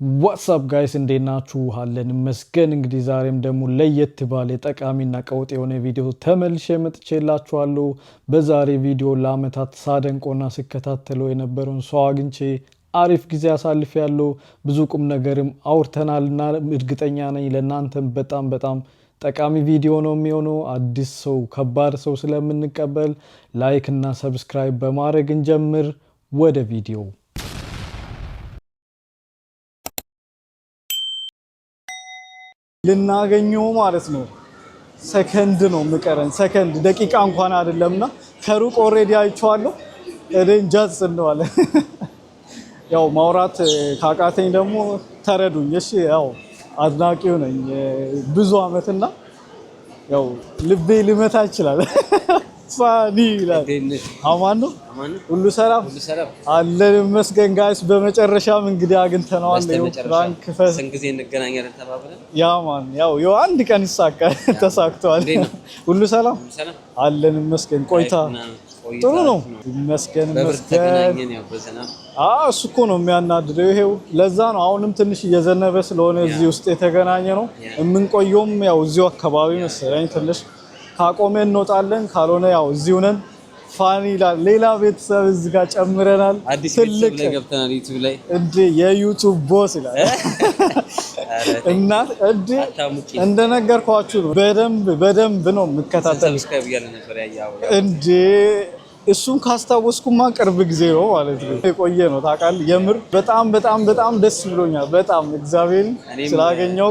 What's up guys እንደናችሁ አለን መስገን እንግዲህ ዛሬም ደግሞ ለየት ባለ ጠቃሚና ቀውጥ የሆነ ቪዲዮ ተመልሼ መጥቼላችኋለሁ በዛሬ ቪዲዮ ለአመታት ሳደንቆና ስከታተለው የነበረውን ሰው አግኝቼ አሪፍ ጊዜ አሳልፌያለሁ ብዙ ቁም ነገርም አውርተናልና እርግጠኛ ነኝ ለእናንተም በጣም ጠቃሚ ቪዲዮ ነው የሚሆነው አዲስ ሰው ከባድ ሰው ስለምንቀበል ላይክ እና ሰብስክራይብ በማድረግ እንጀምር ወደ ቪዲዮ ልናገኘው ማለት ነው ሰከንድ ነው ምቀረን ሰከንድ ደቂቃ እንኳን አይደለምና ከሩቅ ኦሬዲ አይቻለሁ እንጃዝ ነው ያው ማውራት ካቃተኝ ደግሞ ተረዱኝ እሺ ያው አድናቂው ነኝ ብዙ አመትና ያው ልቤ ሊመታ ይችላል ፋኒ ይላል አማኑ ሁሉ ሰላም አለን መስገን ጋይስ በመጨረሻም እንግዲህ አግኝተናል ፍራንክ ፈስ እንግዲህ እንገናኛለን ተባብለን ያማን ያው አንድ ቀን ይሳካል ተሳክቷል ሁሉ ሰላም አለን መስገን ቆይታ ጥሩ ነው መስገን እሱ እኮ ነው የሚያናድደው ይሄው ለዛ ነው አሁንም ትንሽ እየዘነበ ስለሆነ እዚህ ውስጥ የተገናኘ ነው የምንቆየውም ያው እዚሁ አካባቢ መሰለኝ ትንሽ ካቆመን እንወጣለን ካልሆነ ያው እዚሁ ነን ፋኒ ሌላ ቤተሰብ እዚህ ጋር ጨምረናል ትልቅ ላይ ገብተናል ዩቲዩብ ላይ እንዴ የዩቲዩብ ቦስ ይላል እና እንደነገርኳችሁ ነው በደንብ ነው የምከታተል ሰብስክራይብ ያለ ነበር ያያው እንዴ እሱን ካስታወስኩማ ቅርብ ጊዜ ነው ማለት ነው የቆየ ነው ታውቃለህ የምር በጣም ደስ ብሎኛል በጣም እግዚአብሔር ስላገኘው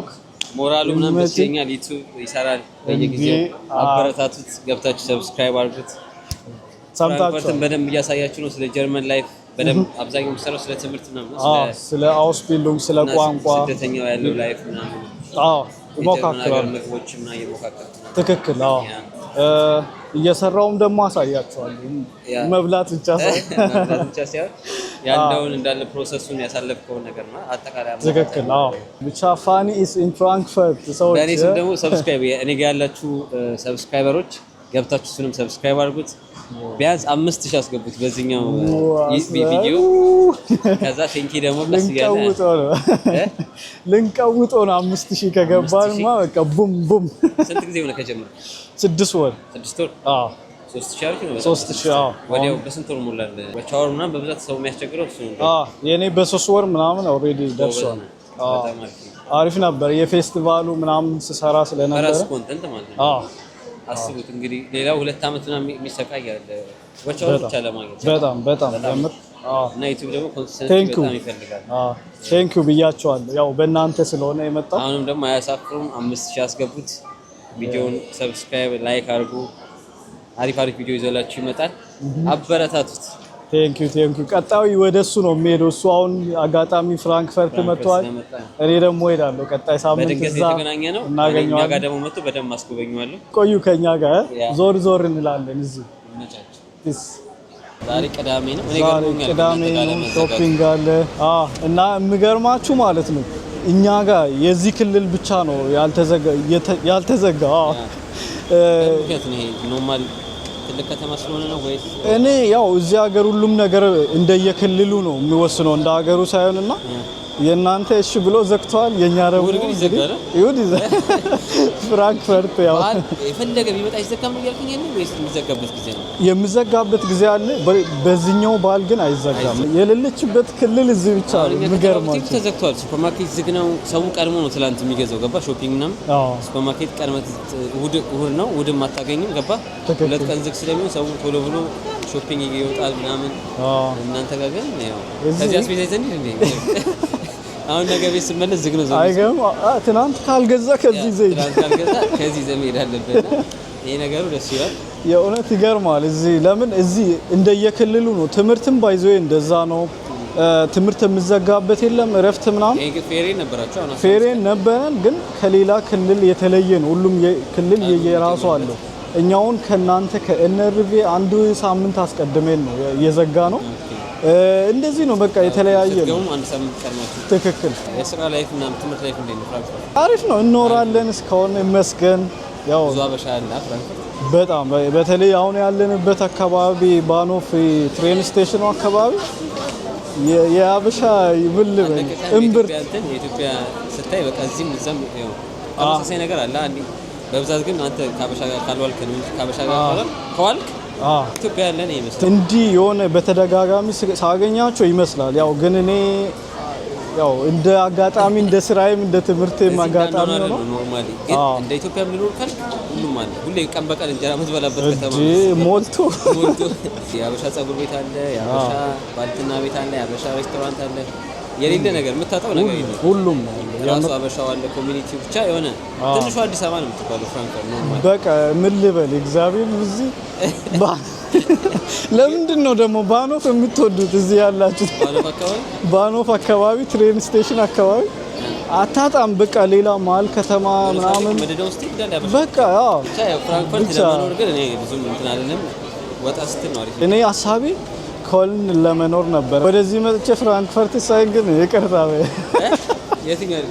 ሞራሉ ምናምን በሲኛል ዩቲዩብ ይሰራል በየጊዜው አበረታቱት ገብታችሁ ሰብስክራይብ አድርጉት ሰምታችሁ በደንብ እያሳያችሁ ነው ስለ ጀርመን ላይፍ በደንብ አብዛኛው ምሰራው ስለ ትምህርት ምናምን ስለ አውስቢልዲንግ ስለ ቋንቋ ስደተኛው ያለው ላይፍ ምናምን ሞካክራል ምግቦችና የሞካከር ትክክል እየሰራውም ደግሞ አሳያችኋለሁ መብላት ብቻ ሳይሆን ያለውን እንዳለ ፕሮሰሱን ያሳለፈው ነገርና አጠቃላይ ትክክል ብቻ ፋኒ ኢስ ኢን ፍራንክፈርት ሰው በእኔ ስም ደግሞ ሰብስክራይብ እኔ ጋር ያላችሁ ሰብስክራይበሮች ገብታችሁ እሱንም ሰብስክራይብ አድርጉት ቢያንስ 5000 አስገቡት በዚህኛው ቪዲዮ ከዛ ቴንኪ ደግሞ ፕላስ ልንቀውጦ ነው 5000 ከገባንማ በቃ ቡም ስንት ጊዜ ሆነ ከጀመረ 6 ወር 3000 አርኪ ነው 3000 ወዲያው በስንት ወር ሞላል በቻወር ምናምን በብዛት ሰው የሚያስቸግረው እሱ ነው የኔ በ3 ወር ምናምን ኦሬዲ ደርሷል አሪፍ ነበር የፌስቲቫሉ ምናምን ስሰራ ስለነበረ ራስ ኮንተንት ማለት ነው አስቡት እንግዲህ ሌላው 2 አመት ምናምን የሚሰቃይ ያለ ወቻው ብቻ ለማግኘት በጣም ለምር እና ዩቲዩብ ደግሞ ኮንሲስተንሲ በጣም ይፈልጋል ቴንክ ዩ ብያቸዋለሁ ያው በእናንተ ስለሆነ የመጣው አሁንም ደግሞ አያሳፍሩም 5000 አስገቡት ቪዲዮውን ሰብስክራይብ ላይክ አድርጉ አሪፍ ቪዲዮ ይዘላችሁ ይመጣል አበረታቱት ቴንክ ዩ ቀጣዩ ወደሱ ነው የሚሄደው እሱ አሁን አጋጣሚ ፍራንክፈርት መጥቷል እኔ ደግሞ ሄዳለሁ ቀጣይ ሳምንት እዛ የተገናኘ ነው እኛ ጋር ደግሞ መጥቶ በደንብ አስጎበኛለሁ ቆዩ ከኛ ጋር ዞር እንላለን እዚህ ዛሬ ቅዳሜ ነው እኔ ቅዳሜ ነው ሾፒንግ አለ እና የምገርማችሁ ማለት ነው እኛ ጋር የዚህ ክልል ብቻ ነው ያልተዘጋ ኖርማል ከተማ ስለሆነ ነው ወይስ እኔ ያው እዚህ ሀገር ሁሉም ነገር እንደየክልሉ ነው የሚወስነው እንደ ሀገሩ ሳይሆንና የናንተ እሺ ብሎ ዘግቷል የኛ ደግሞ ይሁድ ፍራንክፈርት ያው የፈለገ ቢመጣ ይዘጋም ነው ያልከኝ ነው ወይስ የሚዘጋበት ጊዜ ነው የሚዘጋበት ጊዜ አለ በዚህኛው ባል ግን አይዘጋም የሌለችበት ክልል እዚህ ብቻ ምገርማው ተዘግቷል ሱፐርማርኬት ዝግ ነው ሰው ቀድሞ ነው ትላንት የሚገዛው ገባ ሾፒንግ ምናምን ሱፐርማርኬት ቀድመት እሁድ ነው እሁድም አታገኝም ገባ ሁለት ቀን ዝግ ስለሚሆን ሰው ቶሎ ብሎ ሾፒንግ ይወጣል ምናምን እናንተ ጋር ግን ያው ከዚህ አስቤዛ ይዘን እንዴ አሁን ነገር ቤት ስመለስ ዝግ ነው አይገርም ትናንት ካልገዛ ከዚህ ዘመድ አለበት ይሄ ነገሩ ደስ ይላል የእውነት ይገርማል እዚህ ለምን እዚህ እንደየክልሉ ነው ትምህርትም ባይዘው እንደዛ ነው ትምህርት የምዘጋበት የለም እረፍት ምናምን ፌሬን ነበረን ግን ከሌላ ክልል የተለየ ነው ሁሉም ክልል የራሱ አለው እኛውን ከናንተ ከኤንርቪ አንዱ ሳምንት አስቀድመን ነው የዘጋ ነው እንደዚህ ነው በቃ የተለያየ ነው አንድ ሳምንት ቀርማችሁ ትክክል የሥራ ላይፍ እና ትምህርት ላይፍ እንዴት ነው ፍራንክፈርት አሪፍ ነው እንኖራለን እስካሁን መስገን ያው ዛበሻና ፍራንክፈርት በጣም በተለይ አሁን ያለንበት አካባቢ ባኖፍ ትሬን ስቴሽኑ አካባቢ የአበሻ ይብል እምብርት የኢትዮጵያ ስታይ በቃ እዚህም እዛም ነው ተመሳሳይ ነገር አለ። አንዴ በብዛት ግን አንተ ከአበሻ ጋር ካልዋልክ ነው ከአበሻ ጋር ካልዋልክ ኢትዮጵያ ያለን ይመስላል። እንዲህ የሆነ በተደጋጋሚ ሳገኛቸው ይመስላል። ያው ግን እኔ ያው እንደ አጋጣሚ እንደ ስራዬም እንደ ትምህርቴም አጋጣሚ ነው። ኖርማሊ ግን እንደ ኢትዮጵያ ምንኖር ካል ሁሉም አለ። ሁሌ ቀን በቀን እንጀራ የምትበላበት ከተማ ሞልቶ የአበሻ ጸጉር ቤት አለ፣ የአበሻ ባልትና ቤት አለ፣ የአበሻ ሬስቶራንት አለ። የሌለ ነገር የምታጣው ነገር የለም። ሁሉም ራሱ አበሻው አለ። ኮሚኒቲ ብቻ የሆነ ትንሿ አዲስ አበባ ነው የምትባለው ፍራንክፈርት ኖርማሊ። በቃ ምን ልበል እግዚአብሔር እዚህ ለምንድን ነው ደግሞ ባኖፍ የምትወዱት? እዚህ ያላችሁት ባኖፍ አካባቢ ትሬን ስቴሽን አካባቢ አታጣም። በቃ ሌላ መሀል ከተማ ምናምን በቃ ፍራንክፈርት ለመኖር ግን እኔ ብዙም እንትን አይደለም። ወጣ ስትል ነው አሪፍ። እኔ ሀሳቤ ኮልን ለመኖር ነበር። ወደዚህ መጥቼ ፍራንክፈርት ሳይ ግን ይቅርታ የትኛው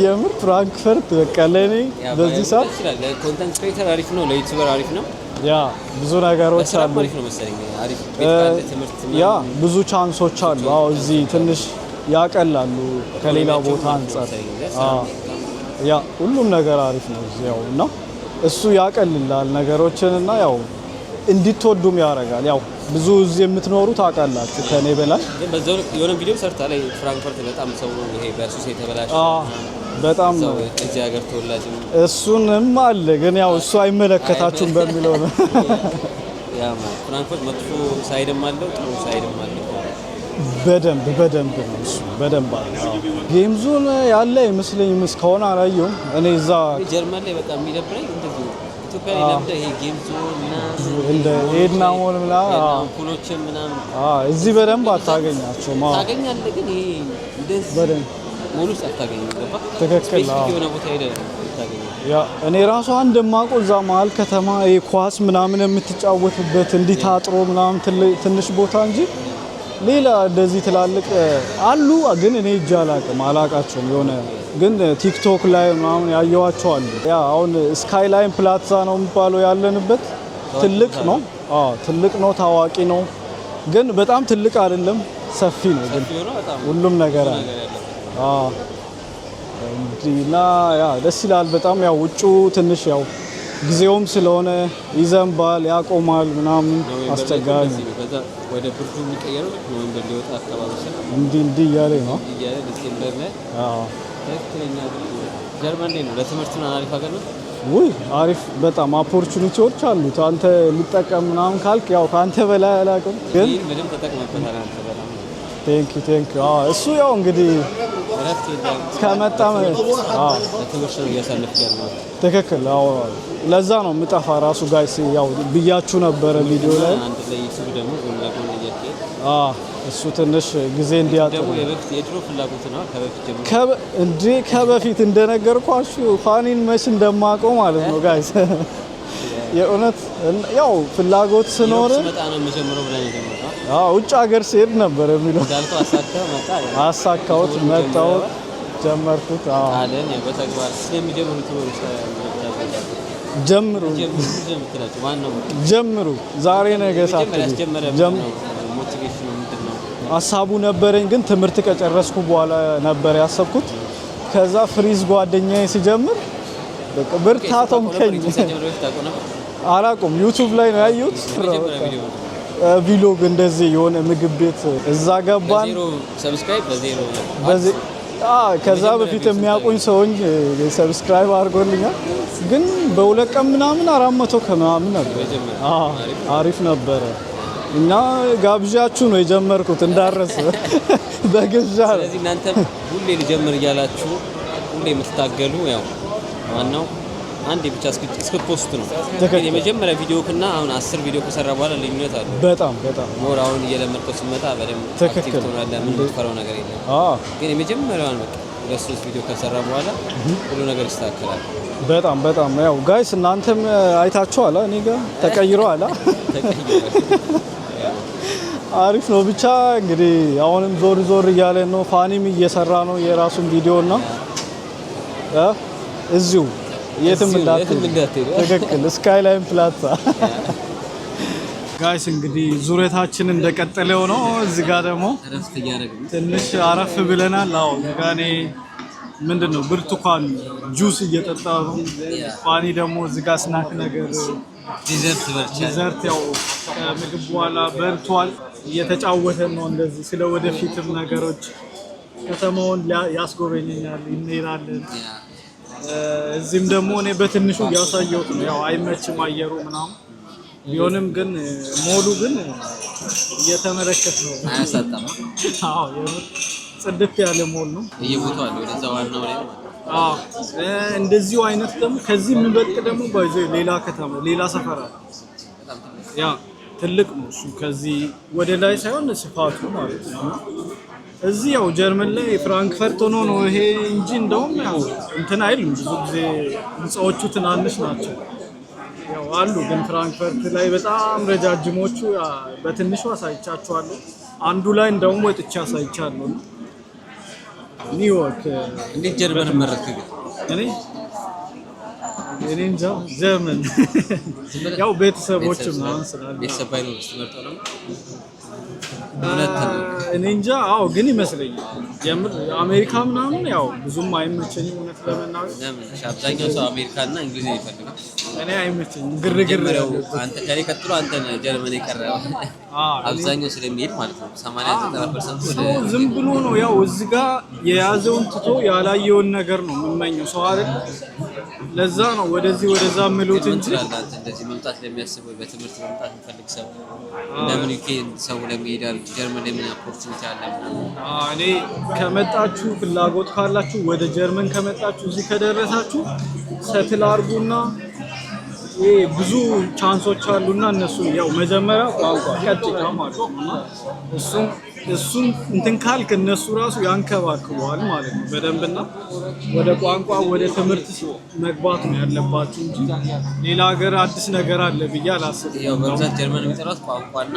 የምር ፍራንክፈርት በቃ ለኔ በዚህ ሰዓት ለኮንተንት ክሬተር አሪፍ ነው፣ ለዩቲዩበር አሪፍ ነው። ያ ብዙ ነገሮች አሉ። አሪፍ ነው መሰለኝ። አሪፍ ቤት ካለ ትምህርት ያ ብዙ ቻንሶች አሉ። አዎ እዚህ ትንሽ ያቀላሉ ከሌላ ቦታ አንፃር። ያ ሁሉም ነገር አሪፍ ነው እዚህ ያው እና እሱ ያቀልላል ነገሮችን እና ያው እንድትወዱም ያደርጋል። ያው ብዙ እዚህ የምትኖሩ ታውቃላችሁ ከኔ በላይ ግን በዛው የሆነ ቪዲዮ ሰርታ ላይ ፍራንክፈርት በጣም ሰው ይሄ በሱስ የተበላሸ በጣም እዚህ ሀገር ተወላጅ እሱንም አለ ግን ያው እሱ አይመለከታችሁም በሚለው ነው። ያ ፍራንክፈርት መጥፎ ሳይድም አለው ጥሩ ሳይድም አለው። በደንብ ነው እሱ በደንብ አለ። ጌም ዞን ያለ ይመስለኝም እስካሁን አላየሁም። እኔ እዛ ጀርመን ላይ በጣም የሚደብረኝ እንደዚህ ኢትዮጵያ ላይ ለምደ ይሄ ጌም ዞን እና እንደ ኤድና ሞል ምናምን ፑሎችን ምናምን እዚህ በደንብ አታገኛቸውም። ታገኛለህ ግን ይሄ እንደዚህ በደንብ ሞል ውስጥ አታገኝም። ገባ ትክክል ነው። የሆነ ቦታ ሄደህ ታገኛለህ። ያ እኔ ራሱ እንደማውቀው እዛ መሀል ከተማ ይሄ ኳስ ምናምን የምትጫወቱበት እንዲህ ታጥሮ ምናምን ትንሽ ቦታ እንጂ ሌላ እንደዚህ ትላልቅ አሉ ግን እኔ እጅ አላቃቸውም። የሆነ ግን ቲክቶክ ላይ ምናምን ያየዋቸው አሉ። ያ አሁን ስካይላይን ፕላዛ ነው የሚባለው ያለንበት ትልቅ ነው። ትልቅ ነው፣ ታዋቂ ነው። ግን በጣም ትልቅ አይደለም፣ ሰፊ ነው። ግን ሁሉም ነገር አለ። እንዲና ያ ደስ ይላል በጣም። ያው ውጩ ትንሽ ያው ጊዜውም ስለሆነ ይዘንባል፣ ያቆማል ምናምን አስቸጋሪ ነው። ወደ ብርዱ የሚቀየረው ኖቬምበር ሊወጣ አካባቢ እንዲህ እያለ ነው ዲሴምበር ላይ ትክክለኛ ጀርመን ላይ ነው። ለትምህርት ነው አሪፍ ሀገር ነው። ውይ አሪፍ በጣም ኦፖርቹኒቲዎች አሉት። አንተ ልጠቀም ምናምን ካልክ ያው ከአንተ በላይ አላውቅም፣ ግን ምንም ተጠቅመበታል አንተ በጣም ቴንክ ዩ እሱ ያው እንግዲህ ከመጣ ለትምህርት ነው እያሳለፍክ ያለው። ትክክል። አዎ ለዛ ነው የምጠፋ ራሱ ጋይስ ያው ብያችሁ ነበረ ቪዲዮ ላይ አንድ ላይ ዩቲዩብ ደግሞ ጎን ለጎን እያደረገ እሱ ትንሽ ጊዜ እንዲያጥር ደግሞ የድሮ ፍላጎት ነው። ከበፊት እንደነገርኳችሁ ፋኒን መች እንደማውቀው ማለት ነው ጋይስ። የእውነት ያው ፍላጎት ስኖር መጣ ነው የሚጀምረው ብለን የጀመረው ውጭ ሀገር ሲሄድ ነበር የሚለው አሳካሁት፣ መጣሁት፣ ጀመርኩት። አለን በተግባር ስለሚጀምሩ ትወርስ ጀምሩ ዛሬ ነገ ሳትሉ ሞቲቬሽኑ ምንድነው? ሀሳቡ ነበረኝ ግን ትምህርት ከጨረስኩ በኋላ ነበር ያሰብኩት። ከዛ ፍሪዝ ጓደኛዬ ሲጀምር በቃ ብርታቶም ከኝ አላውቅም ዩቲዩብ ላይ ነው ያየሁት። ቪሎግ እንደዚህ የሆነ ምግብ ቤት እዛ ገባን። ከዛ በፊት የሚያውቁኝ ሰዎች ሰብስክራይብ አድርጎልኛል። ግን በሁለት ቀን ምናምን 400 ከምናምን ነበር። አሪፍ ነበረ እና ጋብዣችሁ ነው የጀመርኩት እንዳረሰ በግብዣ ነው። ስለዚህ እናንተ ሁሌ ልጀምር እያላችሁ ሁሌ የምትታገሉ ያው ዋናው አንዴ ብቻ እስከ ፖስት ነው። ግን የመጀመሪያ ቪዲዮ እና አሁን 10 ቪዲዮ ከሰራ በኋላ ልዩነት አለ። በጣም ሞር አሁን እየለመድከው ሲመጣ በደንብ አክቲቭ ትሆናለህ። ምን የምትፈራው ነገር የለም። ግን የመጀመሪያውን በቃ 2-3 ቪዲዮ ከሰራ በኋላ ሁሉ ነገር ይስተካከላል። በጣም ያው ጋይስ እናንተም አይታችኋል፣ እኔ ጋር ተቀይሯል። አሪፍ ነው ብቻ እንግዲህ አሁንም ዞር እያለ ነው። ፋኒም እየሰራ ነው የራሱን ቪዲዮ እና እዚሁ የትም እንዳትሄዱ። ትክክል ስካይላይን ፕላዛ ጋይስ እንግዲህ ዙረታችን እንደቀጠለው ነው። እዚህ ጋር ደግሞ ትንሽ አረፍ ብለናል። አዎ እዚህ ጋር እኔ ምንድነው ብርቱካን ጁስ እየጠጣሁ ነው። ፋኒ ደግሞ እዚህ ጋር ስናክ ነገር ዲዘርት ያው ከምግብ በኋላ በልቷል። እየተጫወተን ነው እንደዚህ ስለ ወደፊትም ነገሮች ከተማውን ያስጎበኘኛል እንሄዳለን። እዚህም ደግሞ እኔ በትንሹ ያሳየሁት ነው። ያው አይመችም አየሩ ምናምን ቢሆንም ግን ሞሉ ግን እየተመለከት ነው። አያሳጣም። አዎ ጽድት ያለ ሞል ነው። እየቦታው አለ ወደዛ ዋናው ላይ ነው። አዎ እንደዚሁ አይነት ደግሞ ከዚህ የሚበልጥ ደግሞ ባይዞ ሌላ ከተማ ሌላ ሰፈር አለ። ያ ትልቅ ነው እሱ ከዚህ ወደ ላይ ሳይሆን ስፋቱ ማለት ነው። እዚህ ያው ጀርመን ላይ ፍራንክፈርት ሆኖ ነው ይሄ እንጂ እንደውም ያው እንትን አይልም። ብዙ ጊዜ ህንጻዎቹ ትናንሽ ናቸው። ያው አሉ ግን ፍራንክፈርት ላይ በጣም ረጃጅሞቹ በትንሹ አሳይቻቸዋለሁ። አንዱ ላይ እንደውም ወጥቼ አሳይቻለሁ። ኒውዮርክ እንዴት ጀርመን መረጥክ? እኔ እንጃ ጀርመን ያው ቤተሰቦች ምናምን ስላሉ ቤተሰብ ባይኖር ስትመርጠው ነው። እኔ እንጃ አዎ ግን ይመስለኛል የምር አሜሪካ ምናምን ያው ብዙም አይመቸኝም እውነት ለመናገር። አብዛኛው ሰው አሜሪካና እንግሊዝ ይፈልጋል። እኔ አይመቸኝም ግርግር ነው። አንተ ከኔ ቀጥሎ አንተ ነህ ጀርመን የቀረው። አብዛኛው ስለሚሄድ ማለት ነው 80-90% ወደ ዝም ብሎ ነው ያው እዚህ ጋር የያዘውን ትቶ ያላየውን ነገር ነው የምመኘው ሰው አይደል። ለዛ ነው ወደዚህ ወደዛ ምሉት እንጂ አንተ እንደዚህ መምጣት ለሚያስበው በትምህርት መምጣት የሚፈልግ ሰው ለምን ዩኬ ሰው ለሚሄዳል ጀርመን ለምን ኦፖርቹኒቲ አለ? እኔ ከመጣችሁ ፍላጎት ካላችሁ ወደ ጀርመን ከመጣችሁ እዚህ ከደረሳችሁ ሰትል አድርጉና ብዙ ቻንሶች አሉና እነሱ ያው መጀመሪያ ቋንቋ ቀጥታ ማለት ነው። እሱን እንትን ካልክ እነሱ ራሱ ያንከባክበዋል ማለት ነው በደንብና ወደ ቋንቋ ወደ ትምህርት መግባት ነው ያለባችሁ እንጂ ሌላ ሀገር አዲስ ነገር አለ ብዬ አላስብም። ያው በብዛት ጀርመን የሚጠራት ቋንቋና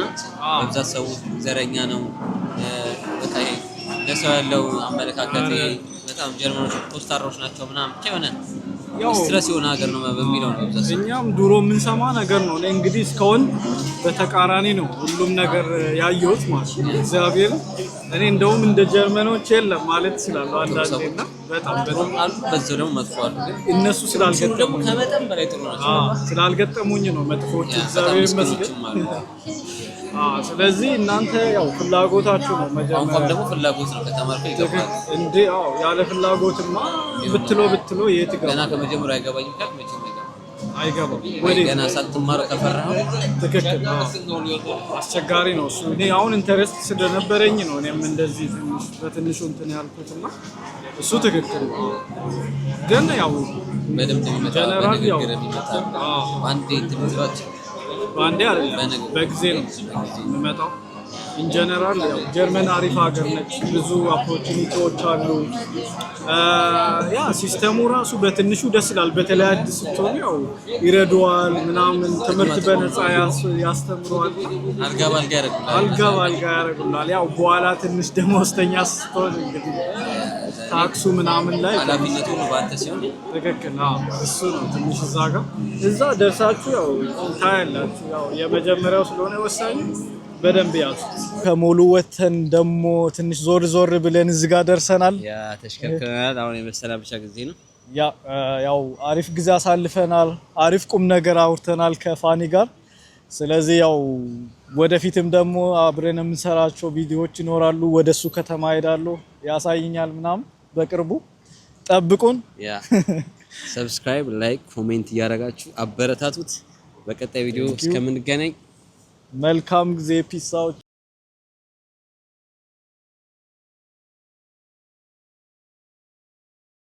በብዛት ሰው ዘረኛ ነው። በቃ ለሰው ያለው አመለካከት በጣም ጀርመኖች ፖስታሮች ናቸው ምናምን ብቻ የሆነ ስትረስ የሆነ ሀገር ነው በሚለው ነው በብዛት እኛም ድሮ የምንሰማ ነገር ነው። እንግዲህ እስካሁን በተቃራኒ ነው ሁሉም ነገር ያየሁት ማለት ነው። እግዚአብሔር እኔ እንደውም እንደ ጀርመኖች የለም ማለት ይችላል አንዳንዴና በጣም አሉ። በዛው ደግሞ መጥፎ አሉ። ግን እነሱ ስላልገጠሙ ከመጠን በላይ ጥሩ ናቸው። ስላልገጠሙኝ ነው መጥፎች እግዚአብሔር ይመስገን። ስለዚህ እናንተ ያው ፍላጎታችሁ ነው መጀመሪያ። ቋንቋም ደግሞ ፍላጎት ነው ከተማርከው ይገባል እንዴ? አዎ ያለ ፍላጎትማ ብትሎ የት ይገባል? ገና ከመጀመሪያው አይገባኝም ካልክ መቼም አይገባም። ወይ ገና ሳትማር ከፈራኸው ትክክል አስቸጋሪ ነው እሱ። እኔ አሁን ኢንተረስት ስለነበረኝ ነው እኔም እንደዚህ በትንሹ እንትን ያልኩትና እሱ ትክክል ነው። ግን ያው በደምብ ጀነራል ያው አንዴ ትምህርት ባንዴ አይደለም በጊዜ ነው የሚመጣው። ኢን ጀነራል ያው ጀርመን አሪፍ ሀገር ነች። ብዙ ኦፖርቹኒቲዎች አሉ። ያ ሲስተሙ ራሱ በትንሹ ደስ ይላል። በተለይ አዲስ ስትሆን ያው ይረዱዋል ምናምን ትምህርት በነፃ ያስተምሩዋል። አልጋ ባልጋ ያደርጉላል። ያው በኋላ ትንሽ ደሞዝተኛ ስትሆን እንግዲህ ታክሱ ምናምን ላይ ኃላፊነቱ ባንተ ሲሆን ትክክል እሱ ነው ትንሽ እዛ ደርሳችሁ ያው ታያላችሁ። ያው የመጀመሪያው ስለሆነ ወሳኝ በደንብ ያዙ። ከሞሉ ወተን ደግሞ ትንሽ ዞር ብለን እዚህ ጋር ደርሰናል። ያ ተሽከርከናል። አሁን የመሰናበቻ ጊዜ ነው። ያው አሪፍ ጊዜ አሳልፈናል። አሪፍ ቁም ነገር አውርተናል ከፋኒ ጋር። ስለዚህ ያው ወደፊትም ደግሞ አብረን የምንሰራቸው ቪዲዮዎች ይኖራሉ። ወደሱ ከተማ ሄዳለሁ ያሳየኛል ምናምን በቅርቡ ጠብቁን። ሰብስክራይብ፣ ላይክ፣ ኮሜንት እያደረጋችሁ አበረታቱት። በቀጣይ ቪዲዮ እስከምንገናኝ መልካም ጊዜ። ፒስ አውት።